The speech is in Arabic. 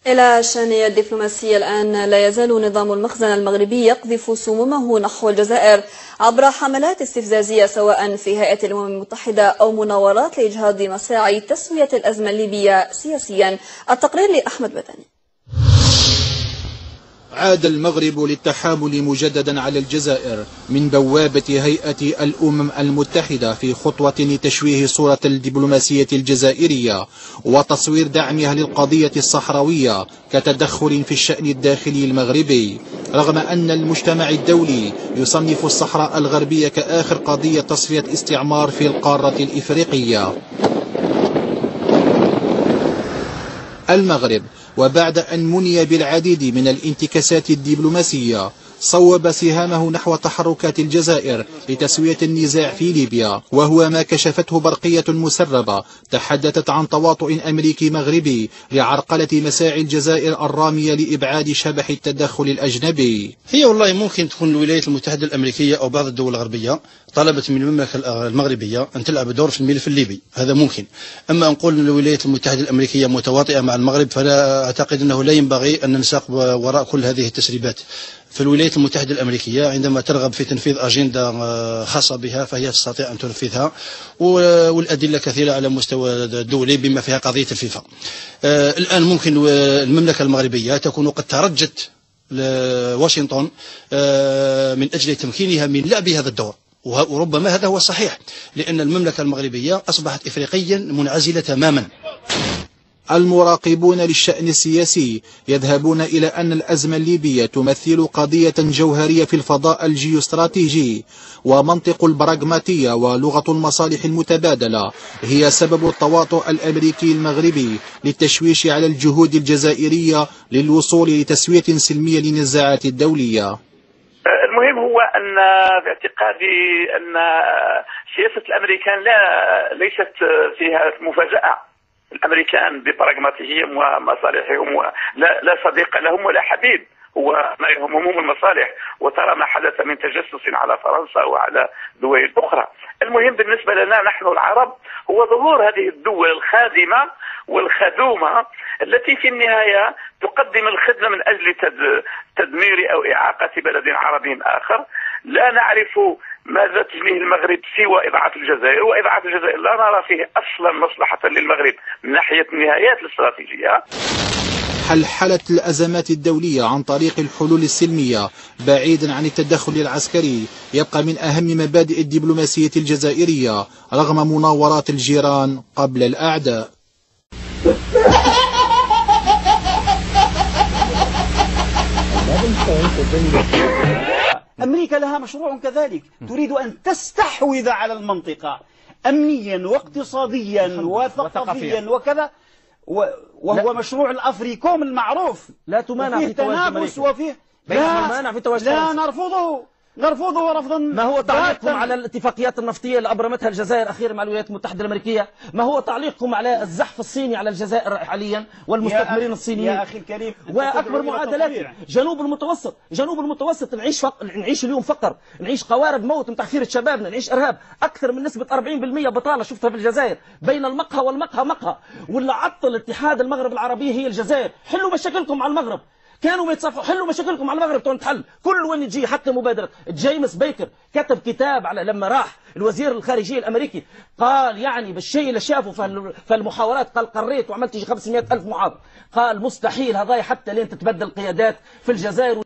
إلى الشأن الدبلوماسي الآن، لا يزال نظام المخزن المغربي يقذف سمومه نحو الجزائر عبر حملات استفزازية سواء في هيئة الأمم المتحدة أو مناورات لإجهاض مساعي تسوية الأزمة الليبية سياسيا. التقرير لأحمد بدني. عاد المغرب للتحامل مجددا على الجزائر من بوابة هيئة الأمم المتحدة في خطوة لتشويه صورة الدبلوماسية الجزائرية وتصوير دعمها للقضية الصحراوية كتدخل في الشأن الداخلي المغربي، رغم أن المجتمع الدولي يصنف الصحراء الغربية كآخر قضية تصفية استعمار في القارة الإفريقية. المغرب وبعد أن مني بالعديد من الانتكاسات الدبلوماسية صوب سهامه نحو تحركات الجزائر لتسوية النزاع في ليبيا، وهو ما كشفته برقية مسربة تحدثت عن تواطؤ أمريكي مغربي لعرقلة مساعي الجزائر الرامية لإبعاد شبح التدخل الأجنبي. هي والله ممكن تكون الولايات المتحدة الأمريكية أو بعض الدول الغربية طلبت من المملكة المغربية أن تلعب دور في الملف الليبي، هذا ممكن. أما أن نقول أن الولايات المتحدة الأمريكية متواطئة مع المغرب فلا أعتقد أنه لا ينبغي أن ننساق وراء كل هذه التسريبات. فالولايات المتحدة الأمريكية عندما ترغب في تنفيذ أجندة خاصة بها فهي تستطيع أن تنفذها، والأدلة كثيرة على مستوى الدولي بما فيها قضية الفيفا. الآن ممكن المملكة المغربية تكون قد ترجت لواشنطن من أجل تمكينها من لعب هذا الدور، وربما هذا هو الصحيح، لأن المملكة المغربية أصبحت إفريقيا منعزلة تماما. المراقبون للشأن السياسي يذهبون إلى أن الأزمة الليبية تمثل قضية جوهرية في الفضاء الجيوستراتيجي، ومنطق البراغماتية ولغة المصالح المتبادلة هي سبب التواطؤ الأمريكي المغربي للتشويش على الجهود الجزائرية للوصول لتسوية سلمية للنزاعات الدولية. المهم هو أن في اعتقادي أن سياسة الأمريكان ليست فيها مفاجأة. الأمريكان ببراغماتيهم ومصالحهم لا صديق لهم ولا حبيب، هو ما يهمهم المصالح، وترى ما حدث من تجسس على فرنسا وعلى دول أخرى. المهم بالنسبة لنا نحن العرب هو ظهور هذه الدول الخادمة والخدومة التي في النهاية تقدم الخدمة من أجل تدمير أو إعاقة بلد عربي آخر. لا نعرف ماذا تجنيه المغرب سوى إضاعة الجزائر، وإضاعة الجزائر لا نرى فيه أصلا مصلحة للمغرب من ناحية النهايات الاستراتيجية. حلحلة الأزمات الدولية عن طريق الحلول السلمية بعيدا عن التدخل العسكري يبقى من أهم مبادئ الدبلوماسية الجزائرية رغم مناورات الجيران قبل الأعداء. أمريكا لها مشروع كذلك، تريد أن تستحوذ على المنطقة أمنيا واقتصاديا وثقافيا وكذا، وهو مشروع الأفريكوم المعروف. لا تمانع في تنافس وفيه لا نرفضه رفضا. ما هو تعليقكم على الاتفاقيات النفطية اللي أبرمتها الجزائر أخيرا مع الولايات المتحدة الأمريكية؟ ما هو تعليقكم على الزحف الصيني على الجزائر حاليا والمستثمرين الصينيين؟ يا أخي الكريم، وأكبر معادلات جنوب المتوسط نعيش اليوم فقر، نعيش قوارب موت من تحفير شبابنا، نعيش إرهاب، أكثر من نسبة 40% بطالة شفتها في الجزائر بين المقهى والمقهى مقهى. واللي عطل اتحاد المغرب العربي هي الجزائر. حلوا مشاكلكم مع المغرب، كانوا بيتصافحوا، حلوا مشاكلكم على المغرب تنحل. كل وين يجي حتى مبادرة جيمس بيكر كتب كتاب على لما راح الوزير الخارجية الأمريكي قال يعني بالشيء اللي شافه في المحاورات، قال قريت وعملت 500,000 محاضرة، قال مستحيل هذا حتى لين تتبدل قيادات في الجزائر.